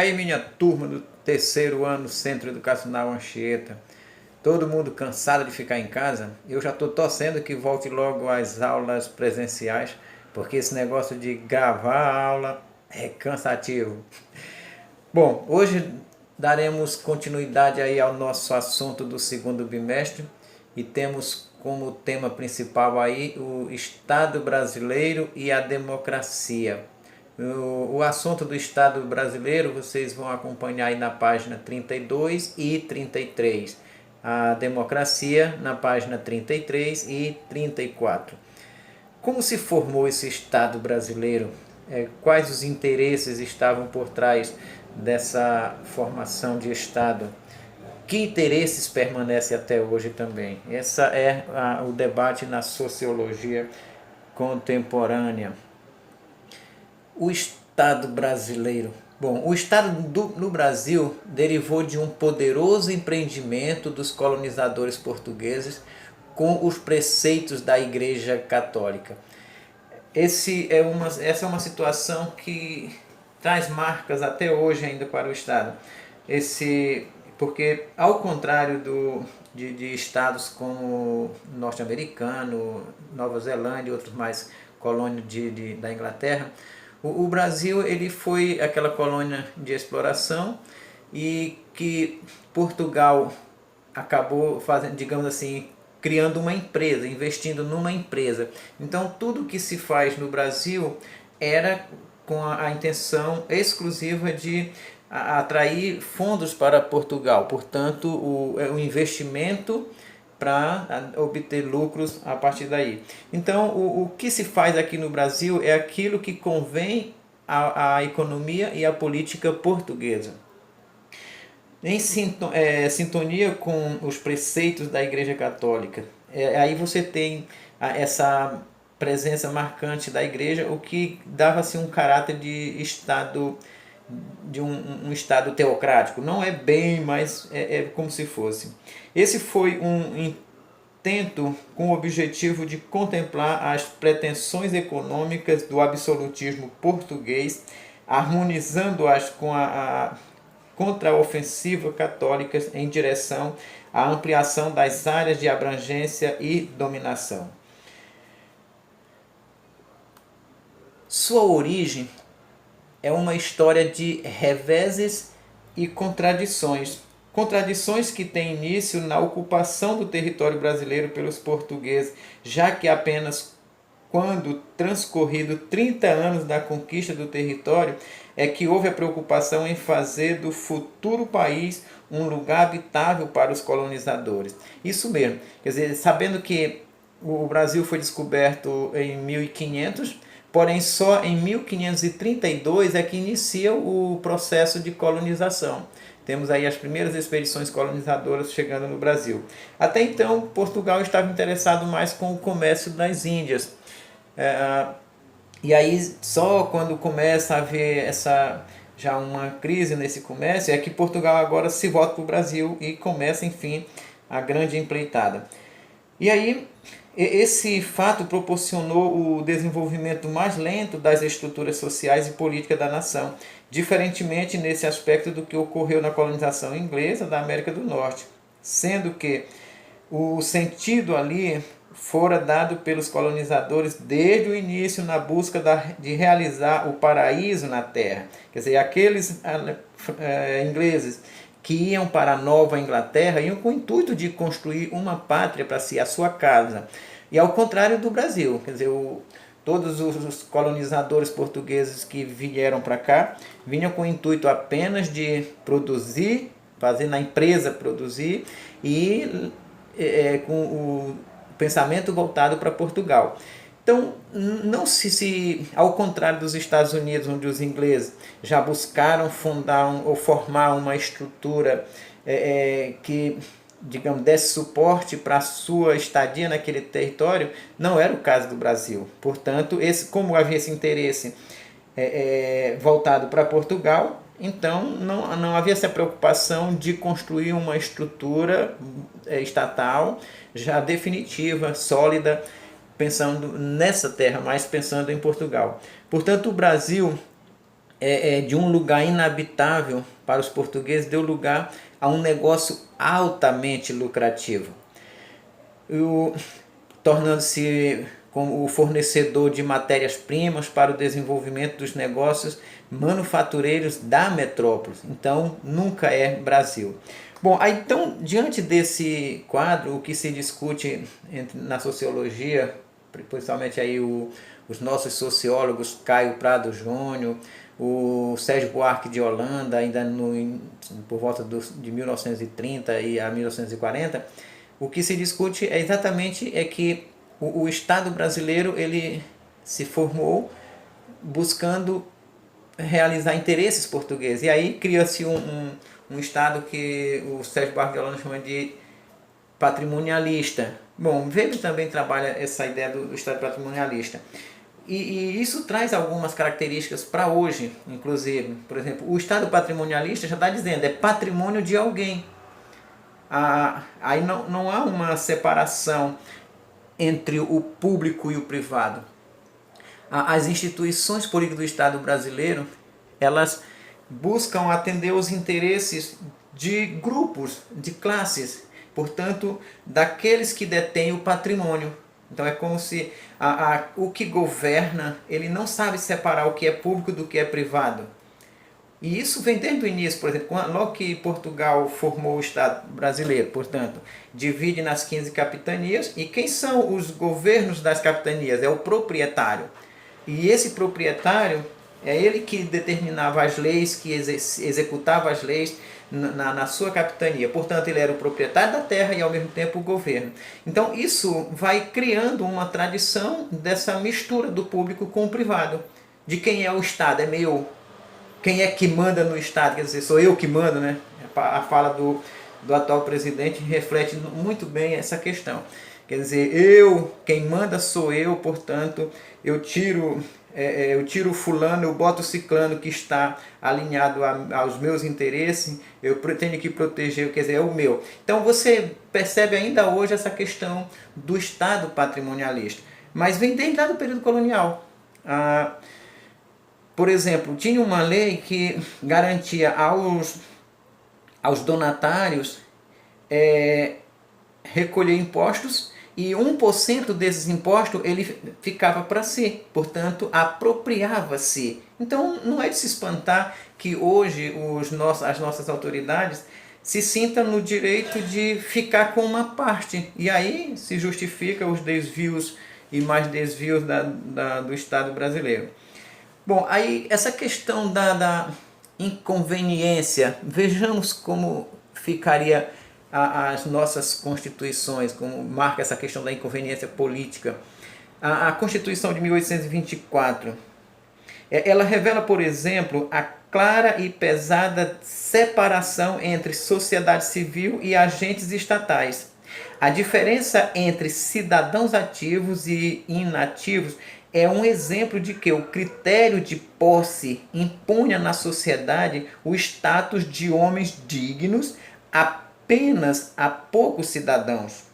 Aí minha turma do terceiro ano Centro Educacional Anchieta, todo mundo cansado de ficar em casa, eu já estou torcendo que volte logo às aulas presenciais, porque esse negócio de gravar a aula é cansativo. Bom, hoje daremos continuidade aí ao nosso assunto do segundo bimestre e temos como tema principal aí o Estado brasileiro e a democracia. O assunto do Estado brasileiro vocês vão acompanhar aí na página 32 e 33. A democracia na página 33 e 34. Como se formou esse Estado brasileiro? Quais os interesses estavam por trás dessa formação de Estado? Que interesses permanecem até hoje também? Esse é o debate na sociologia contemporânea. O Estado brasileiro. Bom, o Estado no Brasil derivou de um poderoso empreendimento dos colonizadores portugueses com os preceitos da Igreja Católica. Essa é uma situação que traz marcas até hoje ainda para o Estado. Porque, ao contrário de estados como norte-americano, Nova Zelândia e outros mais colônias da Inglaterra, o Brasil ele foi aquela colônia de exploração e que Portugal acabou fazendo, digamos assim, criando uma empresa, investindo numa empresa. Então tudo que se faz no Brasil era com a intenção exclusiva de atrair fundos para Portugal. Portanto, o investimento para obter lucros a partir daí. Então, o que se faz aqui no Brasil é aquilo que convém à economia e à política portuguesa. Em sintonia com os preceitos da Igreja Católica. Aí você tem essa presença marcante da Igreja, o que dava-se um caráter de Estado, de um Estado teocrático. Não é bem, mas é como se fosse. Esse foi um intento com o objetivo de contemplar as pretensões econômicas do absolutismo português, harmonizando-as com a contra-ofensiva católica em direção à ampliação das áreas de abrangência e dominação. Sua origem é uma história de reveses e contradições. Contradições que têm início na ocupação do território brasileiro pelos portugueses, já que apenas quando transcorrido 30 anos da conquista do território é que houve a preocupação em fazer do futuro país um lugar habitável para os colonizadores. Isso mesmo, quer dizer, sabendo que o Brasil foi descoberto em 1500, porém só em 1532 é que inicia o processo de colonização. Temos aí as primeiras expedições colonizadoras chegando no Brasil. Até então, Portugal estava interessado mais com o comércio das Índias. E aí, só quando começa a haver já uma crise nesse comércio, é que Portugal agora se volta para o Brasil e começa, enfim, a grande empreitada. E aí, esse fato proporcionou o desenvolvimento mais lento das estruturas sociais e políticas da nação, diferentemente nesse aspecto do que ocorreu na colonização inglesa da América do Norte, sendo que o sentido ali fora dado pelos colonizadores desde o início na busca de realizar o paraíso na terra. Quer dizer, aqueles ingleses que iam para a Nova Inglaterra iam com o intuito de construir uma pátria para si, a sua casa. E ao contrário do Brasil, quer dizer, todos os colonizadores portugueses que vieram para cá vinham com o intuito apenas de produzir, fazer na empresa produzir e com o pensamento voltado para Portugal. Então, não ao contrário dos Estados Unidos, onde os ingleses já buscaram fundar ou formar uma estrutura que, digamos, desse suporte para a sua estadia naquele território, não era o caso do Brasil. Portanto, como havia esse interesse voltado para Portugal, então não havia essa preocupação de construir uma estrutura estatal já definitiva, sólida, pensando nessa terra, mas pensando em Portugal. Portanto, o Brasil de um lugar inabitável para os portugueses, deu lugar a um negócio altamente lucrativo, tornando-se como o fornecedor de matérias-primas para o desenvolvimento dos negócios manufatureiros da metrópole. Então, nunca é Brasil. Bom, aí, então, diante desse quadro, o que se discute na sociologia, principalmente aí os nossos sociólogos, Caio Prado Júnior, o Sérgio Buarque de Holanda, ainda por volta de 1930 e a 1940, o que se discute exatamente que o Estado brasileiro ele se formou buscando realizar interesses portugueses. E aí cria-se um Estado que o Sérgio Buarque de Holanda chama de patrimonialista. Bom, Weber também trabalha essa ideia do Estado patrimonialista. E isso traz algumas características para hoje, inclusive. Por exemplo, o Estado patrimonialista já está dizendo, é patrimônio de alguém. Aí não há uma separação entre o público e o privado. As instituições políticas do Estado brasileiro, elas buscam atender os interesses de grupos, de classes, portanto, daqueles que detêm o patrimônio. Então é como se o que governa, ele não sabe separar o que é público do que é privado. E isso vem desde o início, por exemplo, logo que Portugal formou o Estado brasileiro, portanto, divide nas 15 capitanias, e quem são os governos das capitanias? É o proprietário. E esse proprietário, é ele que determinava as leis, que executava as leis na sua capitania. Portanto, ele era o proprietário da terra e ao mesmo tempo o governo. Então, isso vai criando uma tradição dessa mistura do público com o privado. De quem é o Estado? É meu. Quem é que manda no Estado? Quer dizer, sou eu que mando, né? A fala do atual presidente reflete muito bem essa questão. Quer dizer, quem manda sou eu, portanto, eu tiro o fulano, eu boto o ciclano que está alinhado aos meus interesses, eu tenho que proteger, quer dizer, é o meu. Então você percebe ainda hoje essa questão do Estado patrimonialista. Mas vem desde lá do período colonial. Por exemplo, tinha uma lei que garantia aos donatários recolher impostos, e 1% desses impostos ele ficava para si, portanto apropriava-se. Então não é de se espantar que hoje as nossas autoridades se sintam no direito de ficar com uma parte, e aí se justifica os desvios e mais desvios do Estado brasileiro. Bom, aí essa questão da inconveniência, vejamos como ficaria as nossas constituições, como marca essa questão da inconveniência política. A Constituição de 1824, ela revela, por exemplo, a clara e pesada separação entre sociedade civil e agentes estatais. A diferença entre cidadãos ativos e inativos é um exemplo de que o critério de posse impunha na sociedade o status de homens dignos apenas a poucos cidadãos.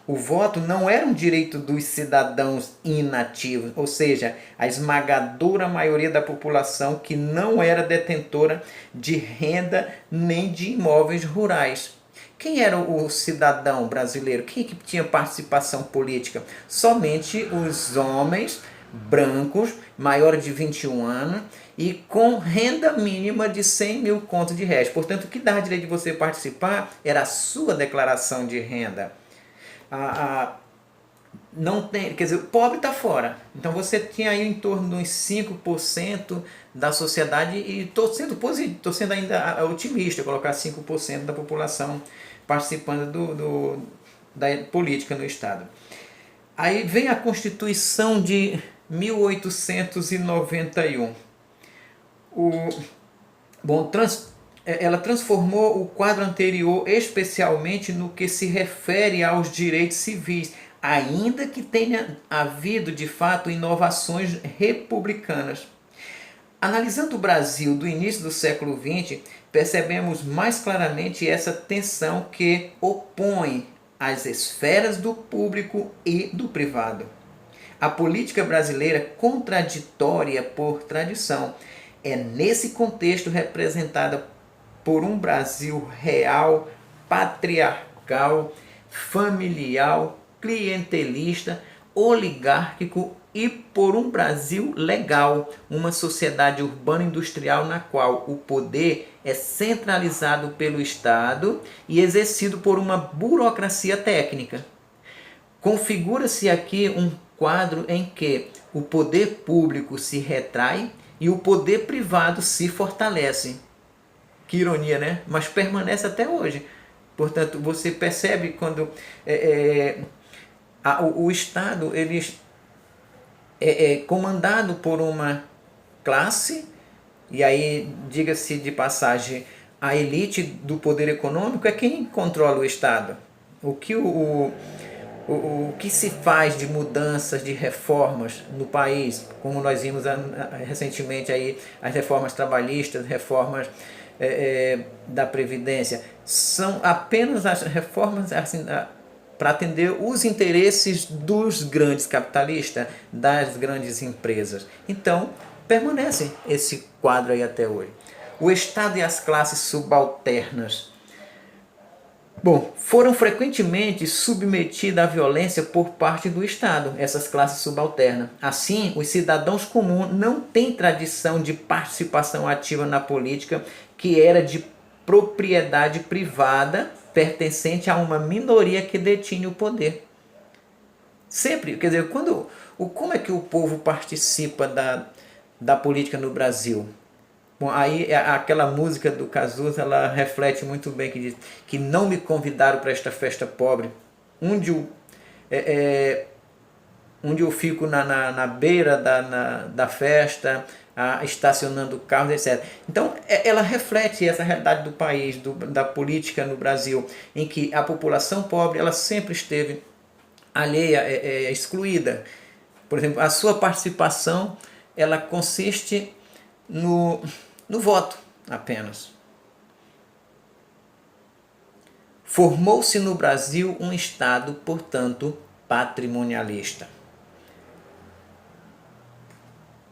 O voto não era um direito dos cidadãos inativos, ou seja, a esmagadora maioria da população que não era detentora de renda nem de imóveis rurais. Quem era o cidadão brasileiro? Quem que tinha participação política? Somente os homens brancos, maiores de 21 anos e com renda mínima de 100 mil contos de réis. Portanto, o que dava direito de você participar era a sua declaração de renda. Não tem, quer dizer, o pobre está fora. Então você tinha aí em torno de uns 5% da sociedade, e estou sendo ainda otimista, colocar 5% da população participando da política no Estado. Aí vem a Constituição de 1891. Ela transformou o quadro anterior, especialmente no que se refere aos direitos civis, ainda que tenha havido, de fato, inovações republicanas. Analisando o Brasil do início do século XX, percebemos mais claramente essa tensão que opõe as esferas do público e do privado. A política brasileira, contraditória por tradição, É nesse contexto representada por um Brasil real, patriarcal, familiar, clientelista, oligárquico e por um Brasil legal, uma sociedade urbana industrial na qual o poder é centralizado pelo Estado e exercido por uma burocracia técnica. Configura-se aqui um quadro em que o poder público se retrai e o poder privado se fortalece. Que ironia, né? Mas permanece até hoje. Portanto, você percebe quando o Estado ele é comandado por uma classe, e aí, diga-se de passagem, a elite do poder econômico é quem controla o Estado. O que o que se faz de mudanças, de reformas no país, como nós vimos recentemente aí, as reformas trabalhistas, reformas da Previdência, são apenas as reformas assim, para atender os interesses dos grandes capitalistas, das grandes empresas. Então, permanece esse quadro aí até hoje. O Estado e as classes subalternas. Bom, foram frequentemente submetidas à violência por parte do Estado, essas classes subalternas. Assim, os cidadãos comuns não têm tradição de participação ativa na política, que era de propriedade privada pertencente a uma minoria que detinha o poder. Sempre, quer dizer, como é que o povo participa da política no Brasil? Bom, aí aquela música do Cazuza, ela reflete muito bem, que diz que não me convidaram para esta festa pobre, onde eu fico na beira da festa, estacionando carros, etc. Então, ela reflete essa realidade do país, da política no Brasil, em que a população pobre ela sempre esteve alheia, excluída. Por exemplo, a sua participação ela consiste no voto apenas. Formou-se no Brasil um Estado, portanto, patrimonialista.